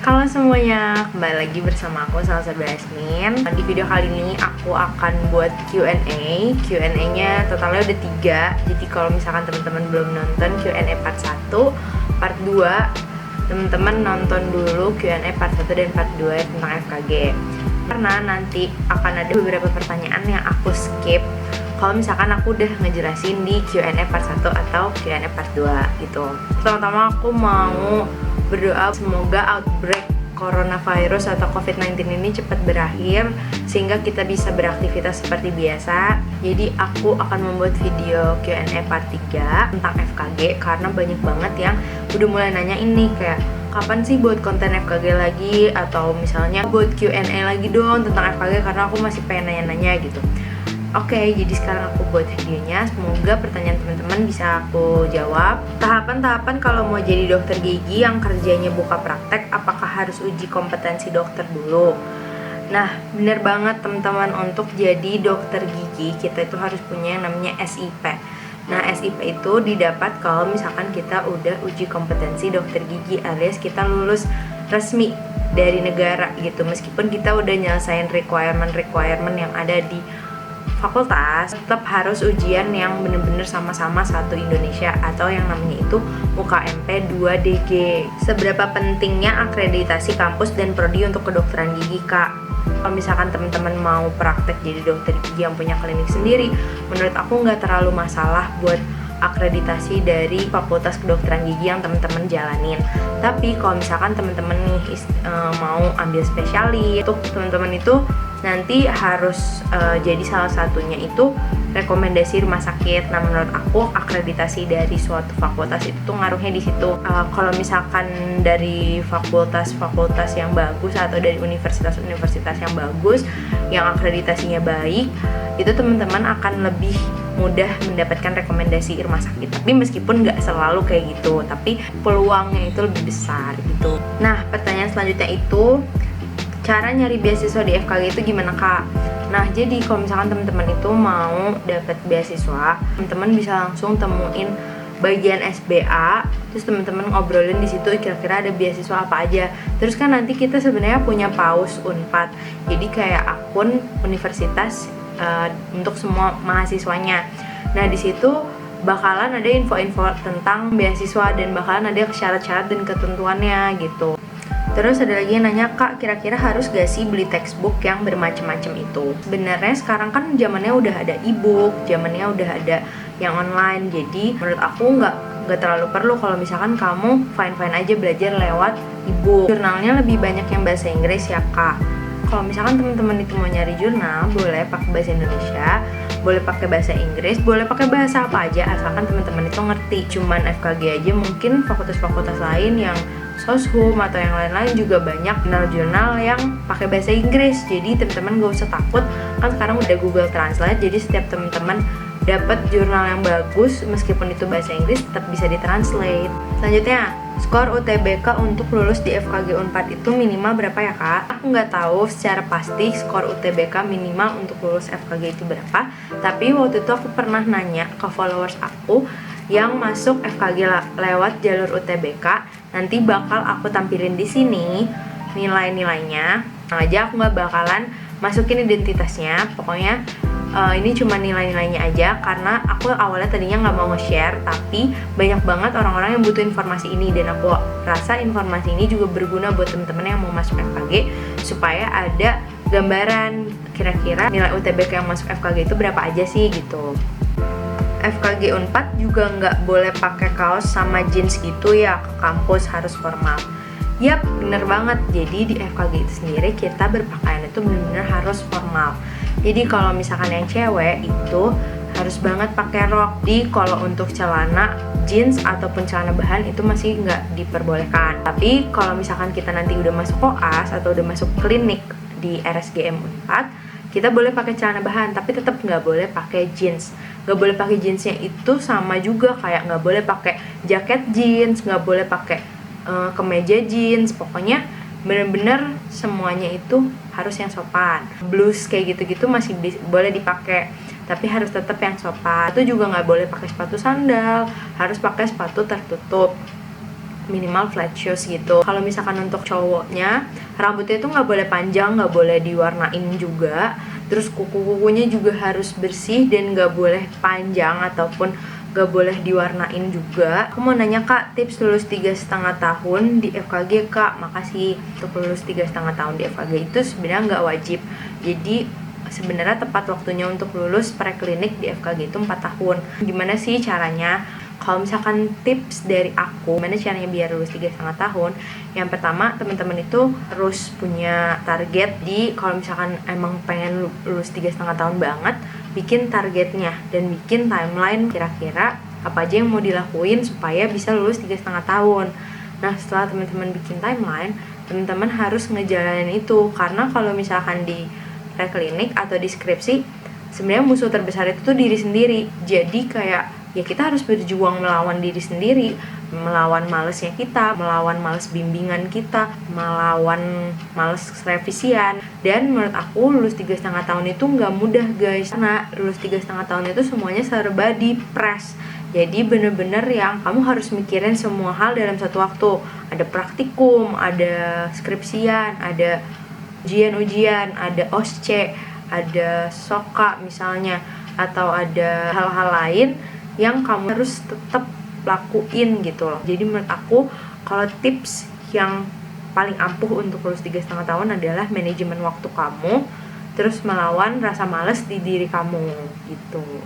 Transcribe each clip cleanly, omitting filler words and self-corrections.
Halo semuanya, kembali lagi bersama aku Salsa Jasmine. Di video kali ini aku akan buat Q&A. Q&A-nya totalnya udah 3. Jadi kalau misalkan teman-teman belum nonton Q&A part 1, part 2, teman-teman nonton dulu Q&A part 1 dan part 2 tentang FKG. Karena nanti akan ada beberapa pertanyaan yang aku skip kalau misalkan aku udah ngejelasin di Q&A part 1 atau Q&A part 2 gitu. Pertama-tama aku mau berdoa semoga outbreak coronavirus atau COVID-19 ini cepat berakhir sehingga kita bisa beraktivitas seperti biasa. Jadi aku akan membuat video Q&A part 3 tentang FKG karena banyak banget yang udah mulai nanya ini kayak kapan sih buat konten FKG lagi, atau misalnya buat Q&A lagi dong tentang FKG karena aku masih pengen nanya-nanya gitu. Oke, jadi sekarang aku buat videonya. Semoga pertanyaan teman-teman bisa aku jawab. Tahapan-tahapan kalau mau jadi dokter gigi yang kerjanya buka praktek, apakah harus uji kompetensi dokter dulu? Nah, bener banget teman-teman, untuk jadi dokter gigi kita itu harus punya yang namanya SIP. Nah, SIP itu didapat kalau misalkan kita udah uji kompetensi dokter gigi alias kita lulus resmi dari negara gitu. Meskipun kita udah nyelesain requirement yang ada di fakultas, tetap harus ujian yang bener-bener sama-sama satu Indonesia atau yang namanya itu UKMP 2DG. Seberapa pentingnya akreditasi kampus dan prodi untuk kedokteran gigi, Kak? Kalau misalkan teman-teman mau praktek jadi dokter gigi yang punya klinik sendiri, menurut aku nggak terlalu masalah buat akreditasi dari fakultas kedokteran gigi yang teman-teman jalanin. Tapi kalau misalkan teman-teman nih mau ambil spesialis, untuk teman-teman itu nanti harus jadi salah satunya itu rekomendasi rumah sakit. Nah, menurut aku akreditasi dari suatu fakultas itu tuh ngaruhnya di situ. Kalau misalkan dari fakultas-fakultas yang bagus atau dari universitas-universitas yang bagus, yang akreditasinya baik, itu teman-teman akan lebih mudah mendapatkan rekomendasi rumah sakit. Tapi meskipun nggak selalu kayak gitu, tapi peluangnya itu lebih besar gitu. Nah, pertanyaan selanjutnya itu, cara nyari beasiswa di FKG itu gimana, Kak? Nah, jadi kalau misalkan teman-teman itu mau dapat beasiswa, teman-teman bisa langsung temuin bagian SBA, terus teman-teman ngobrolin di situ kira-kira ada beasiswa apa aja. Terus kan nanti kita sebenarnya punya paus Unpad, jadi kayak akun universitas untuk semua mahasiswanya. Nah, di situ bakalan ada info-info tentang beasiswa dan bakalan ada syarat-syarat dan ketentuannya gitu. Terus ada lagi yang nanya, Kak, kira-kira harus gak sih beli textbook yang bermacam-macam itu? Sebenarnya sekarang kan zamannya udah ada e-book, zamannya udah ada yang online. Jadi menurut aku nggak terlalu perlu kalau misalkan kamu fine-fine aja belajar lewat e-book. Jurnalnya lebih banyak yang bahasa Inggris ya, Kak. Kalau misalkan teman-teman itu mau nyari jurnal, boleh pakai bahasa Indonesia, boleh pakai bahasa Inggris, boleh pakai bahasa apa aja asalkan teman-teman itu ngerti. Cuman FKG aja, mungkin fakultas-fakultas lain yang Soshum atau yang lain-lain juga banyak jurnal-jurnal yang pakai bahasa Inggris. Jadi teman-teman gak usah takut, kan sekarang udah Google Translate. Jadi setiap teman-teman dapat jurnal yang bagus meskipun itu bahasa Inggris tetap bisa ditranslate. Selanjutnya, skor UTBK untuk lulus di FKG Unpad itu minimal berapa ya, Kak? Aku nggak tahu secara pasti skor UTBK minimal untuk lulus FKG itu berapa, tapi waktu itu aku pernah nanya ke followers aku yang masuk FKG lewat jalur UTBK. Nanti bakal aku tampilin di sini nilai-nilainya. Nah, aja aku nggak bakalan masukin identitasnya, pokoknya ini cuma nilai-nilainya aja karena aku awalnya tadinya nggak mau nge-share, tapi banyak banget orang-orang yang butuh informasi ini dan aku rasa informasi ini juga berguna buat temen-temen yang mau masuk FKG supaya ada gambaran kira-kira nilai UTBK yang masuk FKG itu berapa aja sih gitu. FKG Unpad juga nggak boleh pakai kaos sama jeans gitu ya ke kampus, harus formal. Yap, bener banget. Jadi di FKG itu sendiri kita berpakaian itu bener-bener harus formal. Jadi kalau misalkan yang cewek itu harus banget pakai rok. Di kalau untuk celana jeans ataupun celana bahan itu masih nggak diperbolehkan. Tapi kalau misalkan kita nanti udah masuk koas atau udah masuk klinik di RSGM Unpad, kita boleh pakai celana bahan, tapi tetap nggak boleh pakai jeans. Nggak boleh pakai jeansnya itu sama juga kayak nggak boleh pakai jaket jeans, nggak boleh pakai kemeja jeans. Pokoknya bener-bener semuanya itu harus yang sopan. Blus kayak gitu-gitu masih boleh dipakai, tapi harus tetap yang sopan. Itu juga nggak boleh pakai sepatu sandal, harus pakai sepatu tertutup. minimal flat shoes gitu. Kalau misalkan untuk cowoknya, rambutnya itu nggak boleh panjang, nggak boleh diwarnain juga. Terus kuku-kukunya juga harus bersih dan nggak boleh panjang ataupun gak boleh diwarnain juga. Aku mau nanya kak, tips lulus 3,5 tahun di FKG kak. Makasih. Untuk lulus 3,5 tahun di FKG itu sebenarnya nggak wajib. Jadi sebenarnya tepat waktunya untuk lulus preklinik di FKG itu 4 tahun. Gimana sih caranya? Kalau misalkan tips dari aku, gimana caranya biar lulus 3,5 tahun? Yang pertama, teman-teman itu harus punya target. Kalau misalkan emang pengen lulus 3,5 tahun banget, bikin targetnya dan bikin timeline kira-kira apa aja yang mau dilakuin supaya bisa lulus 3,5 tahun. Nah, setelah teman-teman bikin timeline, teman-teman harus ngejalanin itu. Karena kalau misalkan di preklinik atau di skripsi, sebenarnya musuh terbesar itu tuh diri sendiri. Jadi kayak ya kita harus berjuang melawan diri sendiri, melawan malesnya kita, melawan males bimbingan kita, melawan males revisian. Dan menurut aku lulus 3,5 tahun itu nggak mudah guys, karena lulus 3,5 tahun itu semuanya serba di press. Jadi bener-bener yang kamu harus mikirin semua hal dalam satu waktu. Ada praktikum, ada skripsian, ada ujian-ujian, ada OSCE, ada SOKA misalnya, atau ada hal-hal lain yang kamu harus tetap lakuin gitu loh. Jadi menurut aku kalau tips yang paling ampuh untuk lulus 3,5 tahun adalah manajemen waktu kamu, terus melawan rasa malas di diri kamu gitu.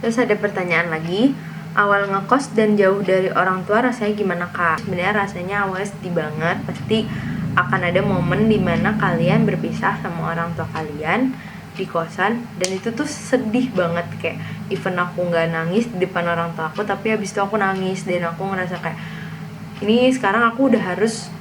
Terus ada pertanyaan lagi, awal ngekos dan jauh dari orang tua rasanya gimana kak? Sebenarnya rasanya awalnya sedih banget, pasti akan ada momen dimana kalian berpisah sama orang tua kalian di kosan, dan itu tuh sedih banget. Kayak even aku nggak nangis di depan orang tua aku, tapi habis itu aku nangis dan aku ngerasa kayak ini sekarang aku udah harus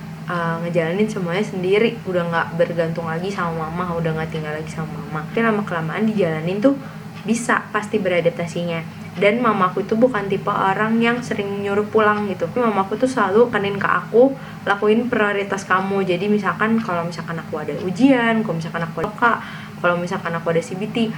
ngejalanin semuanya sendiri, udah nggak bergantung lagi sama mama, udah nggak tinggal lagi sama mama. Tapi lama kelamaan dijalanin tuh bisa pasti beradaptasinya. Dan mamaku itu bukan tipe orang yang sering nyuruh pulang gitu. Mamaku tuh selalu kanin ke aku, lakuin prioritas kamu. Jadi misalkan kalau misalkan aku ada ujian, kalau misalkan aku ada kak, kalau misalkan aku ada CBT,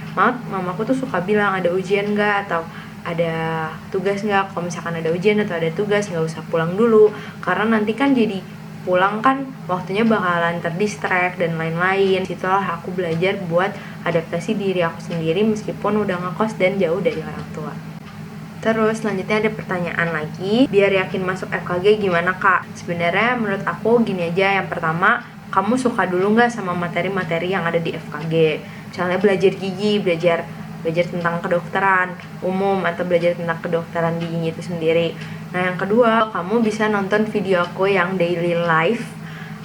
mamaku tuh suka bilang ada ujian nggak atau ada tugas nggak. Kalau misalkan ada ujian atau ada tugas, nggak usah pulang dulu, karena nanti kan jadi pulang kan waktunya bakalan terdistract dan lain-lain. Situlah aku belajar buat adaptasi diri aku sendiri meskipun udah ngekos dan jauh dari orang tua. Terus selanjutnya ada pertanyaan lagi, biar yakin masuk FKG gimana kak? Sebenarnya menurut aku gini aja. Yang pertama, kamu suka dulu nggak sama materi-materi yang ada di FKG? Misalnya belajar gigi, belajar tentang kedokteran umum atau belajar tentang kedokteran gigi itu sendiri. Nah yang kedua, kamu bisa nonton video aku yang daily life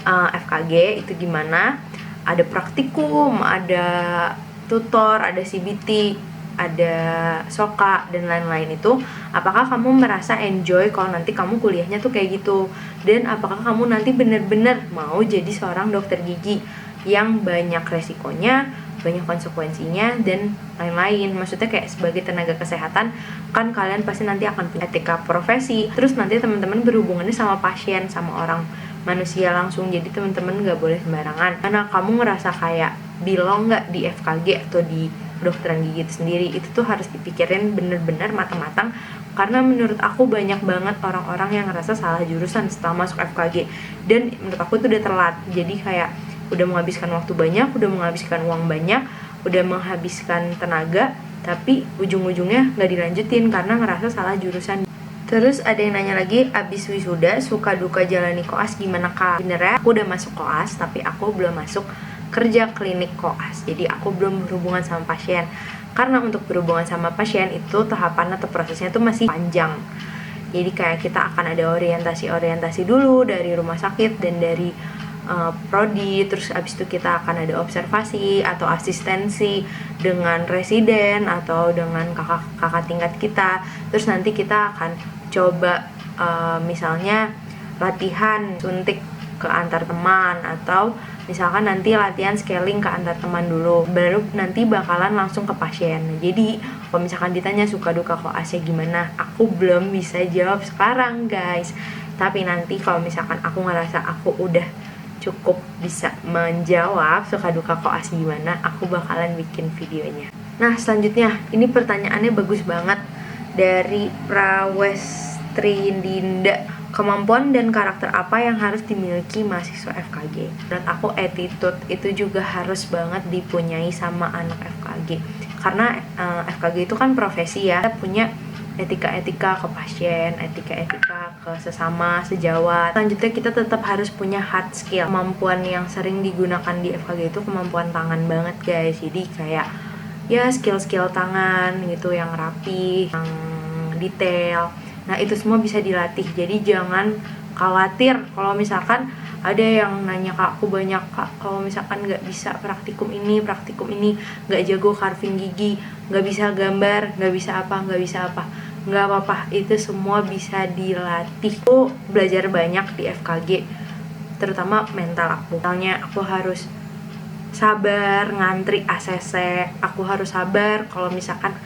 FKG itu gimana. Ada praktikum, ada tutor, ada CBT, ada SOKA dan lain-lain itu. Apakah kamu merasa enjoy kalau nanti kamu kuliahnya tuh kayak gitu? Dan apakah kamu nanti bener-bener mau jadi seorang dokter gigi yang banyak resikonya, banyak konsekuensinya dan lain-lain. Maksudnya kayak sebagai tenaga kesehatan kan kalian pasti nanti akan punya etika profesi. Terus nanti teman-teman berhubungannya sama pasien, sama orang manusia langsung. Jadi teman-teman nggak boleh sembarangan. Karena kamu ngerasa kayak belong nggak di FKG atau di kedokteran gigi itu sendiri, itu tuh harus dipikirin bener-bener matang-matang. Karena menurut aku banyak banget orang-orang yang ngerasa salah jurusan setelah masuk FKG, dan menurut aku itu udah telat. Jadi kayak udah menghabiskan waktu banyak, udah menghabiskan uang banyak, udah menghabiskan tenaga, tapi ujung-ujungnya nggak dilanjutin karena ngerasa salah jurusan. Terus ada yang nanya lagi, abis wisuda suka duka jalani koas gimana kak? Sebenarnya aku udah masuk koas, tapi aku belum masuk kerja klinik koas. Jadi aku belum berhubungan sama pasien. Karena untuk berhubungan sama pasien itu tahapan atau prosesnya itu masih panjang. Jadi kayak kita akan ada orientasi dulu dari rumah sakit dan dari prodi, terus abis itu kita akan ada observasi atau asistensi dengan residen atau dengan kakak tingkat kita. Terus nanti kita akan coba misalnya latihan suntik ke antar teman, atau misalkan nanti latihan scaling ke antar teman dulu, baru nanti bakalan langsung ke pasien. Jadi kalau misalkan ditanya suka duka koasnya gimana, aku belum bisa jawab sekarang guys. Tapi nanti kalau misalkan aku ngerasa aku udah cukup bisa menjawab suka duka koas gimana, aku bakalan bikin videonya. Nah selanjutnya, ini pertanyaannya bagus banget dari Prawestri Dinda. Kemampuan dan karakter apa yang harus dimiliki mahasiswa FKG? Menurut aku attitude itu juga harus banget dipunyai sama anak FKG. Karena FKG itu kan profesi ya, kita punya etika-etika ke pasien, etika-etika ke sesama, sejawat. Selanjutnya kita tetap harus punya hard skill. Kemampuan yang sering digunakan di FKG itu kemampuan tangan banget guys. Jadi kayak ya skill-skill tangan gitu yang rapi, yang detail. Nah itu semua bisa dilatih, jadi jangan khawatir kalau misalkan ada yang nanya ke aku banyak, Kak kalau misalkan nggak bisa praktikum ini, nggak jago carving gigi, nggak bisa gambar, nggak bisa apa, nggak apa-apa, itu semua bisa dilatih. Aku belajar banyak di FKG, terutama mental aku. Misalnya aku harus sabar ngantri ACC, aku harus sabar kalau misalkan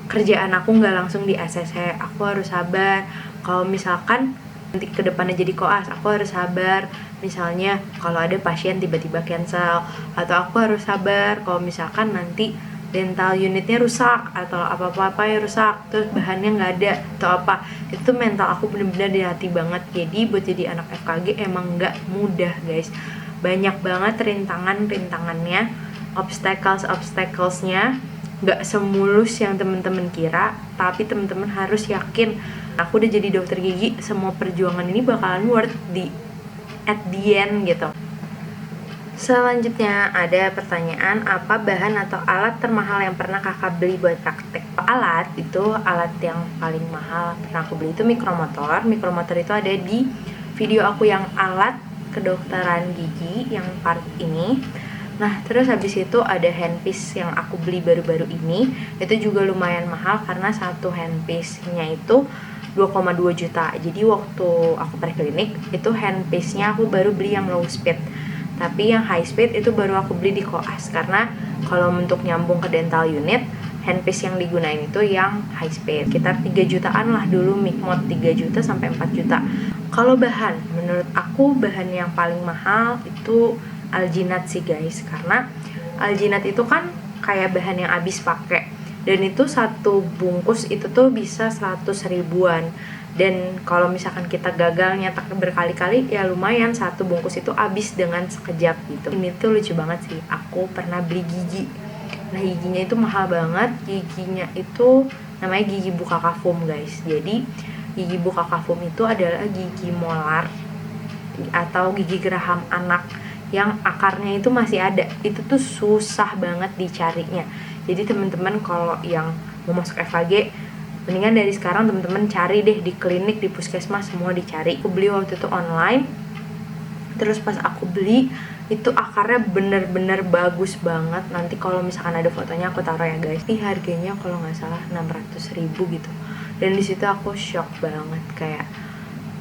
kerjaan aku nggak langsung di ACC, aku harus sabar kalau misalkan nanti ke depannya jadi koas, aku harus sabar misalnya kalau ada pasien tiba-tiba cancel, atau aku harus sabar kalau misalkan nanti dental unitnya rusak atau apa-apa yang rusak, terus bahannya nggak ada atau apa. Itu mental aku bener-bener dilatih banget. Jadi buat jadi anak FKG emang nggak mudah guys, banyak banget rintangannya, obstaclesnya. Gak semulus yang temen-temen kira, tapi temen-temen harus yakin aku udah jadi dokter gigi, semua perjuangan ini bakalan worth at the end gitu. Selanjutnya ada pertanyaan, apa bahan atau alat termahal yang pernah kakak beli buat praktek? Alat yang paling mahal pernah aku beli itu mikromotor. Mikromotor itu ada di video aku yang alat kedokteran gigi yang part ini. Nah terus habis itu ada handpiece yang aku beli baru-baru ini, itu juga lumayan mahal karena satu handpiece-nya itu 2,2 juta. Jadi waktu aku preklinik itu handpiece-nya aku baru beli yang low speed, tapi yang high speed itu baru aku beli di koas, karena kalau untuk nyambung ke dental unit handpiece yang digunain itu yang high speed. Sekitar 3 jutaan lah dulu, Micmod 3 juta sampai 4 juta. Kalau bahan, menurut aku bahan yang paling mahal itu alginat sih guys, karena alginat itu kan kayak bahan yang habis pakai, dan itu satu bungkus itu tuh bisa 100 ribuan, dan kalau misalkan kita gagal nyetak berkali-kali ya lumayan, satu bungkus itu habis dengan sekejap gitu. Ini tuh lucu banget sih, aku pernah beli gigi. Nah giginya itu mahal banget, giginya itu namanya gigi Bukkakafum guys. Jadi gigi Bukkakafum itu adalah gigi molar atau gigi geraham anak yang akarnya itu masih ada. Itu tuh susah banget dicarinya. Jadi teman-teman kalau yang mau masuk FKG, mendingan dari sekarang teman-teman cari deh di klinik, di puskesmas, semua dicari. Aku beli waktu itu online, terus pas aku beli itu akarnya bener-bener bagus banget. Nanti kalau misalkan ada fotonya aku taruh ya guys. Ini harganya kalau nggak salah 600 ribu gitu, dan disitu aku shock banget, kayak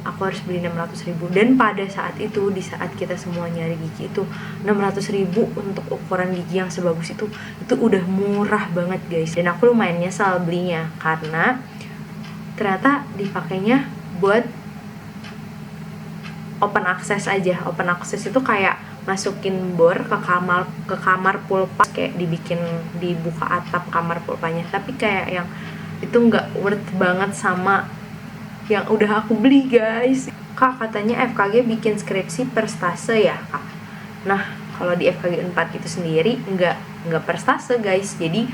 aku harus beli 600 ribu. Dan pada saat itu, di saat kita semua nyari gigi itu 600 ribu untuk ukuran gigi yang sebagus itu udah murah banget guys. Dan aku lumayan nyesal belinya, karena ternyata dipakainya buat open access aja. Open access itu kayak masukin bor ke kamar pulpa, kayak dibuka atap kamar pulpanya. Tapi kayak yang itu nggak worth banget sama yang udah aku beli guys. Kak katanya FKG bikin skripsi per stase ya kak? Nah kalau di FKG 4 itu sendiri nggak per stase guys. Jadi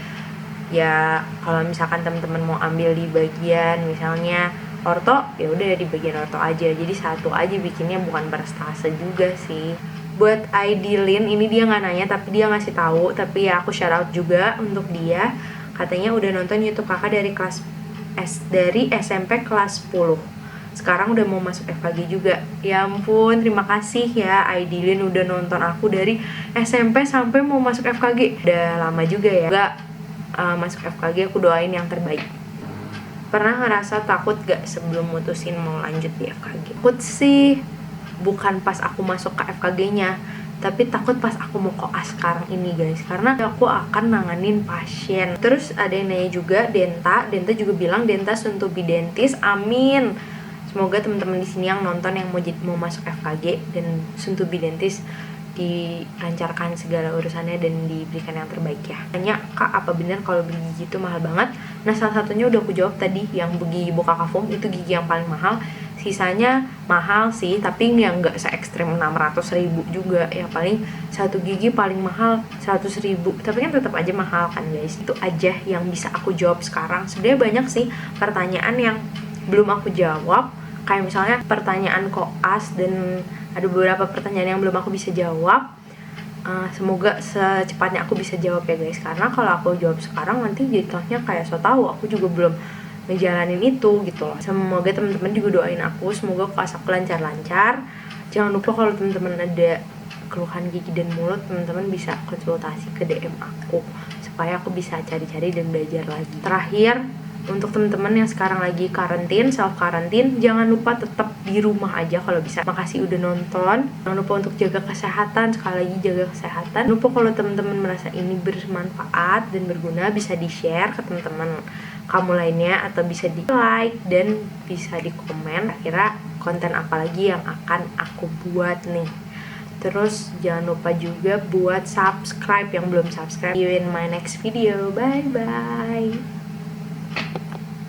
ya kalau misalkan teman-teman mau ambil di bagian misalnya orto, ya udah di bagian orto aja, jadi satu aja bikinnya, bukan per stase juga sih. Buat Aidilin ini dia nggak nanya tapi dia ngasih tahu, tapi ya aku shout out juga untuk dia. Katanya udah nonton YouTube kakak dari SMP kelas 10, sekarang udah mau masuk FKG juga. Ya ampun, terima kasih ya Aidilin udah nonton aku dari SMP sampai mau masuk FKG. Udah lama juga ya gak masuk FKG, aku doain yang terbaik. Pernah ngerasa takut gak sebelum mutusin mau lanjut di FKG? Takut sih bukan pas aku masuk ke FKG-nya, tapi takut pas aku mau koas sekarang ini guys, karena aku akan nanganin pasien. Terus ada yang nanya juga Denta juga bilang Denta soon to be dentist, amin. Semoga teman-teman di sini yang nonton yang mau masuk FKG dan soon to be dentist dilancarkan segala urusannya dan diberikan yang terbaik ya. Tanya kak apa benar kalau beli gigi itu mahal banget? Nah salah satunya udah aku jawab tadi, yang gigi Bukkakafum itu gigi yang paling mahal. Sisanya mahal sih, tapi yang nggak se ekstrim 600.000 juga. Ya paling satu gigi paling mahal 100.000, tapi kan tetap aja mahal kan guys. Itu aja yang bisa aku jawab sekarang. Sebenarnya banyak sih pertanyaan yang belum aku jawab, kayak misalnya pertanyaan koas, dan ada beberapa pertanyaan yang belum aku bisa jawab. Semoga secepatnya aku bisa jawab ya guys, karena kalau aku jawab sekarang nanti jatuhnya kayak so tau aku juga belum ngejalanin itu gitu loh. Semoga teman-teman juga doain aku, semoga koas aku lancar-lancar. Jangan lupa kalau teman-teman ada keluhan gigi dan mulut, teman-teman bisa konsultasi ke DM aku supaya aku bisa cari-cari dan belajar lagi. Terakhir, untuk teman-teman yang sekarang lagi karantin, self karantin, jangan lupa tetap di rumah aja kalau bisa. Makasih udah nonton. Jangan lupa untuk jaga kesehatan, sekali lagi jaga kesehatan. Jangan lupa kalau teman-teman merasa ini bermanfaat dan berguna, bisa di-share ke teman-teman kamu lainnya, atau bisa di like dan bisa di komen kira konten apa lagi yang akan aku buat nih. Terus jangan lupa juga buat subscribe yang belum subscribe. See you in my next video. Bye bye.